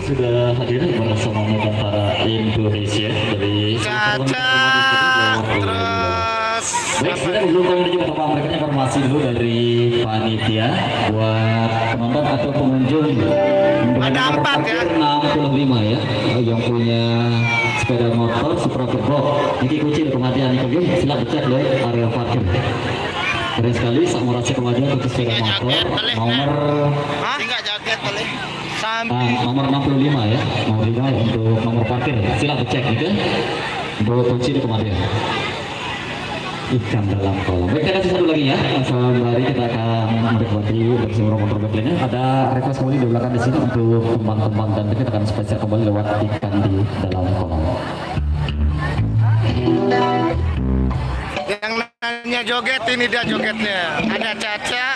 Sudah hadir bersama tentara Indonesia dari Caca. Terus baik, kita belum tahu juga apa mereka informasi dulu dari panitia buat penonton atau pengunjung. Ada 4 ya. 65 ya. Yang punya sepeda motor Supra Turbo. Ini kunci kematian ini silap dicek loh area parkir. Keren sekali sama rasa kemajuan untuk sepeda motor nomor enggak jaket boleh. nomor 65 ya, nomor 5 untuk nomor parkir. Silap dicek gitu. Untuk kunci kematian. Ikan dalam kolam. Baik, kita kasih satu lagi ya. Sembari kita akan menikmati bersama motor gaplenya. Ada request kembali di belakang di sini untuk kembang-kembang dan kita akan spesial kembali lewat ikan di dalam kolam. Yang nanya joget ini dia jogetnya. Ada Caca,